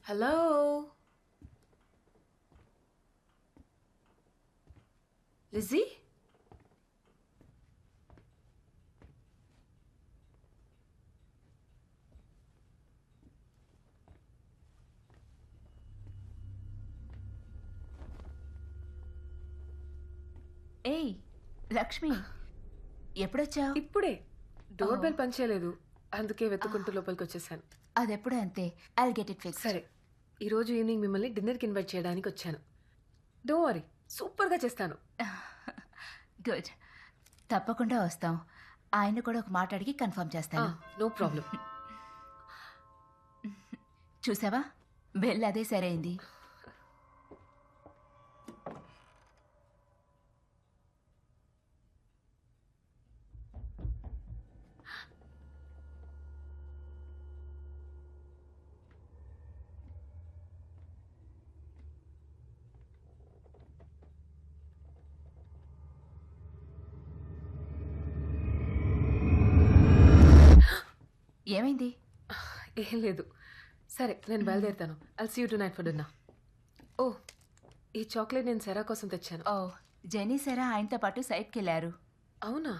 Hello Lizzie ఏయ్ లక్ష్మి ఎప్పుడొచ్చావు? ఇప్పుడే door bell పనిచేయలేదు, అందుకే వెతుకుంటూ లోపలికి వచ్చేసాను. అదెప్పుడే అంతే. I get it fix. సరే, ఈరోజు ఈవినింగ్ మిమ్మల్ని డిన్నర్కి ఇన్వైట్ చేయడానికి వచ్చాను. డోంట్ వరీ, సూపర్గా చేస్తాను. గుడ్, తప్పకుండా వస్తాం. ఆయన కూడా ఒక మాట అడిగి కన్ఫర్మ్ చేస్తాను. No problem. చూసావా, బెల్ అదే సరైంది. ఏమైంది? ఏం లేదు. సరే, నేను బయలుదేరుతాను. I'll see you tonight for dinner. ఓ, ఈ చాక్లెట్ నేను సెరా కోసం తెచ్చాను. ఓ, జెనీ సరా ఆయనతో పాటు సైట్కి వెళ్ళారు. అవునా?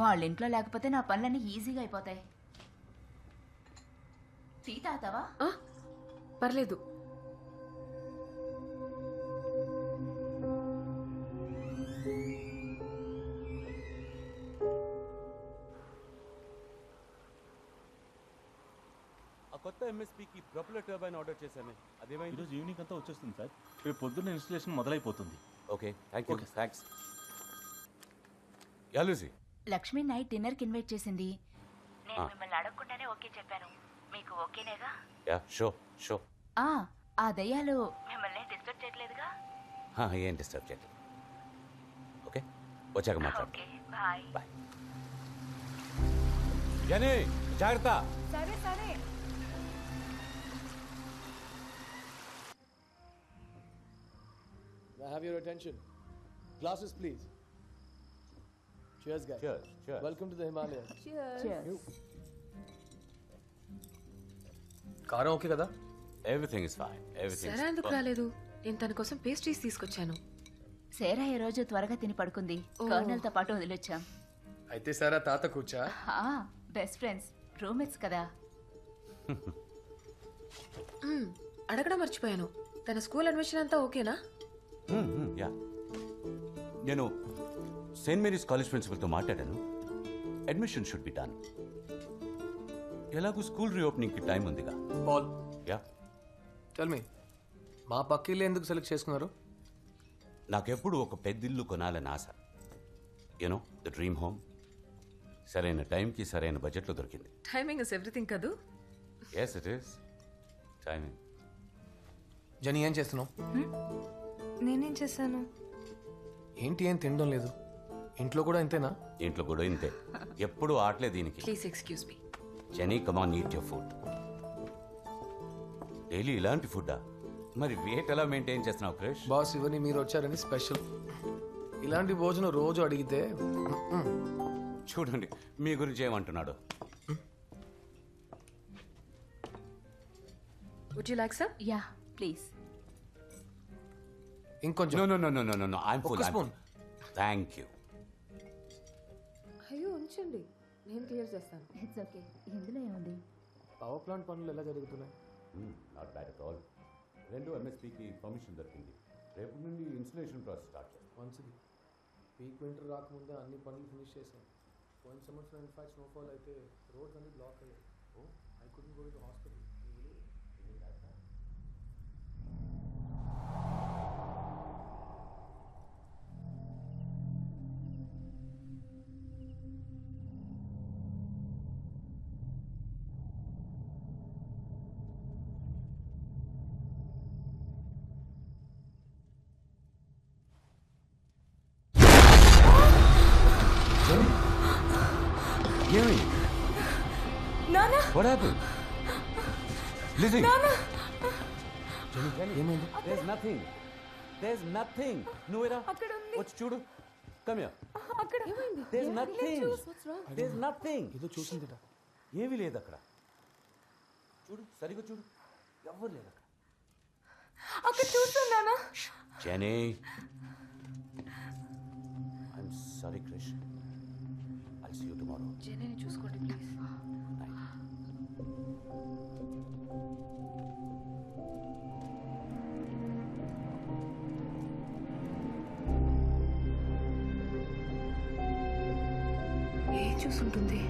వాళ్ళ ఇంట్లో లేకపోతే నా పనులన్నీ ఈజీగా అయిపోతాయి. టీ తాగుతావా? పర్లేదు. కొత్త ఎంఎస్పీకి ప్రొపెల్లర్ టర్బైన్ ఆర్డర్ చేశాను. అదేమైంది? ఈరోజు ఈవినింగ్ అంతా వచ్చేస్తుంది సార్. రేపు పొద్దున్న ఇన్స్టలేషన్ మొదలైపోతుంది. Okay, thank you. Thanks. Yeah Lucy, Lakshmi night డిన్నర్కి ఇన్వైట్ చేసింది. నేను మిమ్మల్ని అడగకుండానే ఓకే చెప్పాను. మీకు ఓకేనేగా? Yeah show show. ఆ దయ్యాలు మిమ్మల్ని డిస్టర్బ్ చేయట్లేదుగా? ఏం డిస్టర్బ్ చేయట్లేదు. ఓకే, వచ్చాక మాట్లాడు. Okay, bye. బాయ్. జనీ, జాగ్రత్త. సరే సరే. I have your attention. Glasses, please. Cheers, guys. Cheers, cheers. Welcome to the Himalayas. కారం ఓకే కదా? Everything is fine. Everything. Cera ఎందుకు రాలేదు? నేను తన కోసం పేస్ట్రీస్ తీసుకొచ్చాను. సేరా ఈ రోజు త్వరగా తిని పడుకుంది. కర్నల్ తో పాటు వదిలొచ్చాం. అయితే సారా తాత కూర్చా. బెస్ట్ ఫ్రెండ్స్, రూమ్మేట్స్ కదా. అడగడం మర్చిపోయాను, తన స్కూల్ అడ్మిషన్ అంతా ఓకేనా? యా, నేను సెయింట్ మేరీస్ కాలేజ్ ప్రిన్సిపల్తో మాట్లాడాను. Admission should be done. ఎలాగూ స్కూల్ రీఓపెనింగ్కి టైం ఉందిగా. పాల్, యా, టెల్ మీ, మా పక్కిల్లు ఎందుకు సెలెక్ట్ చేసుకున్నారు? నాకెప్పుడు ఒక పెద్దిల్లు కొనాలని ఆశ. You know the dream home. సరైన టైంకి సరైన బడ్జెట్లో దొరికింది. టైమింగ్ ఇస్ ఎవ్రీథింగ్ కదూ. Yes it is timing. జని, ఏం చేస్తున్నావు? నేనేం చేశాను? ఏంటి, ఏం తినడం లేదు? ఇంట్లో కూడా ఇంతేనా? ఇంట్లో కూడా ఇంతే, ఎప్పుడు ఆటలే దీనికి. Please excuse me. Jenny, come on, eat your food. Daily ఇలాంటి ఫుడ్డా? మరి వెయిట్ ఎలా మెయింటైన్ చేస్తున్నావు క్రిష్? బాస్, ఇవన్నీ మీరు వచ్చారని స్పెషల్. ఇలాంటి భోజనం రోజు అడిగితే చూడండి మీ గురించి ఏమంటున్నాడు. Would you like some? Yeah please. ఇంకొంచెం. No no no no no no, I'm full. ఒక స్పూన్. Thank you. అయ్యో ఉంచండి, నేను క్లియర్ చేస్తాను. It's okay. ఇందులో ఏముంది? పవర్ ప్లాంట్ పనులు ఎలా జరుగుతున్నాయి? Not bad at all. 2 ఎంఎస్పీకి పర్మిషన్ దొరికింది. రేపు నుండి ఇన్స్టలేషన్ ప్రాసెస్ స్టార్ట్ చేస్తాం. మంచిది. పీక్ వింటర్ రాకముందే అన్ని పనులు ఫినిష్ చేశాం. పోయిన సంవత్సరం ఇన్ఫాక్ట్ స్నోఫాల్ అయితే రోడ్స్ అన్ని బ్లాక్ అయ్యాయి. I couldn't go to hospital. ఏమైంది? నానా, What happened? Lizzie. ఏమైంది? There's nothing. There's nothing. నువ్వేరా? అక్కడ ఉంది. వచ్చి చూడు. Come here. అక్కడ ఏమైంది? There's nothing. There's nothing. ఏదో చూసిందిట. ఏమీ లేదు అక్కడ. చూడు, సరిగ్గా చూడు. ఎవరు లేదు అక్కడ. అక్కడ చూస్తాను నాన్న. Jenny, I'm sorry Krish. I'll see you tomorrow. జెనీని చూసుకోండి ప్లీజ్. ఏం చూసుంటుంది?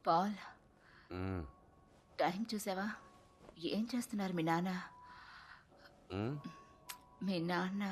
పాల్, టైం చూసావా? ఏం చేస్తున్నారు మీ నాన్న? మీ నాన్న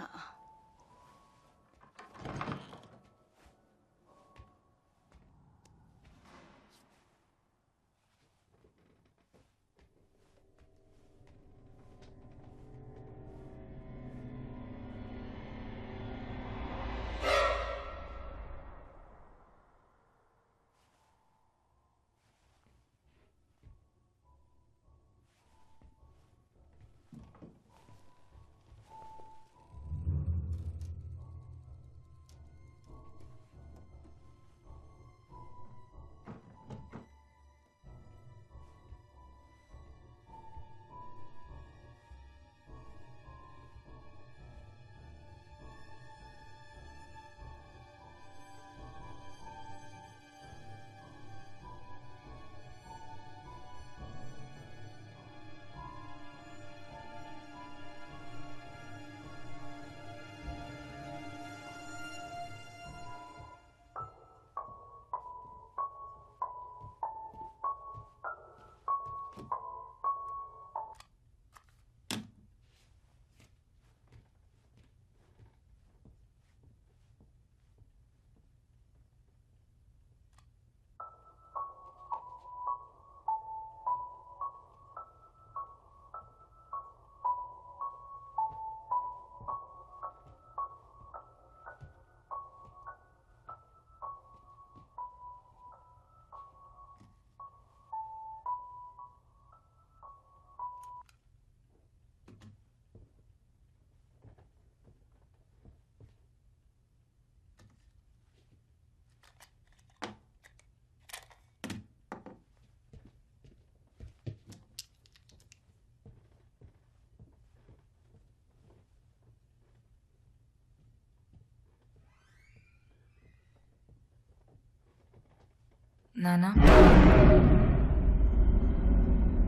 నానా,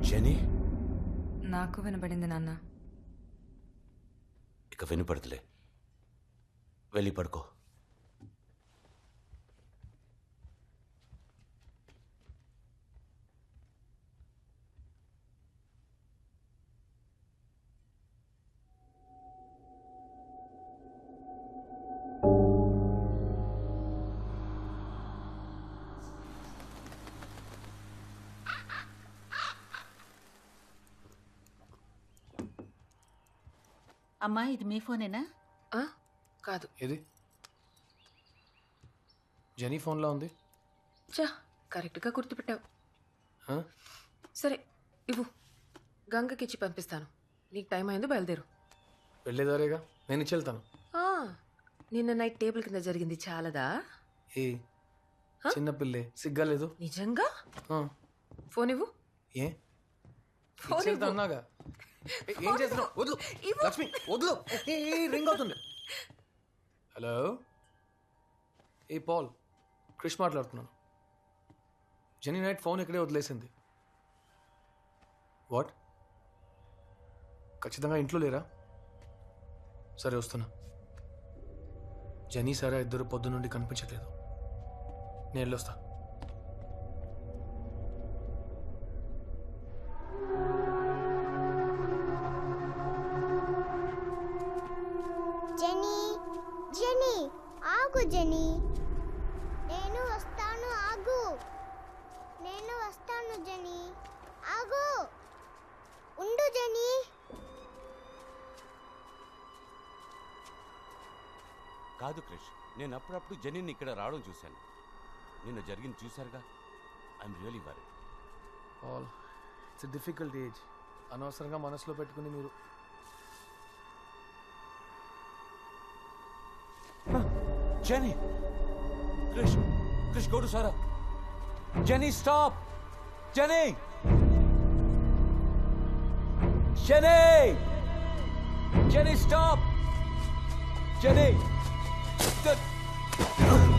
జెనీ, నాకు వినబడింది నాన్న. ఇక వినపడదులే. వెళ్ళి పడుకో. అమ్మా, ఇది మీ ఫోనేనా? ఆ? కాదు. ఏది? జెనీ ఫోన్లో ఉంది. చా, కరెక్ట్గా గుర్తుపెట్టావు. ఆ? సరే ఇవ్వు, గంగకిచ్చి పంపిస్తాను. నీకు టైం అయింది, బయలుదేరు. వెళ్ళేదారేగా, నేను ఇచ్చి వెళ్తాను. ఆ, నిన్న నైట్ టేబుల్ కింద జరిగింది చాలదా? ఏ చిన్న పిల్లే, సిగ్గా లేదు. నిజంగా? ఆ. ఫోన్ ఇవ్వు. ఏ ఫోన్ ఇచ్చి వెళ్తా ఇవ్వు. అన్నాగా. ఏం చేస్తున్నావు? వద్దు లక్ష్మి, వద్దు. రింగ్ అవుతుంది. హలో, ఏ పాల్, క్రిష్ మాట్లాడుతున్నాను. జెనీ నైట్ ఫోన్ ఇక్కడే వదిలేసింది. వాట్? ఖచ్చితంగా ఇంట్లో లేరా? సరే వస్తున్నా. జెనీ సారా ఇద్దరు పొద్దు నుండి కనిపించట్లేదు. నేను వెళ్ళొస్తా. జెనీ, జెనీ ఆగు. జెనీ, నేను వస్తాను, ఆగు. నేను వస్తాను జెనీ, ఆగు. ఉండు జెనీ. కాదు క్రిష్, నేను అప్పుడప్పుడు జెనీని ఇక్కడ రావడం చూశాను. నిన్న జరిగింది చూశారుగా. I'm really worry. All it's difficult age. అనవసరంగా మనసులో పెట్టుకుని మీరు Jenny! Krish! Krish, go to Sarah! Jenny, stop! Jenny! Jenny! Jenny, stop! Jenny! Good.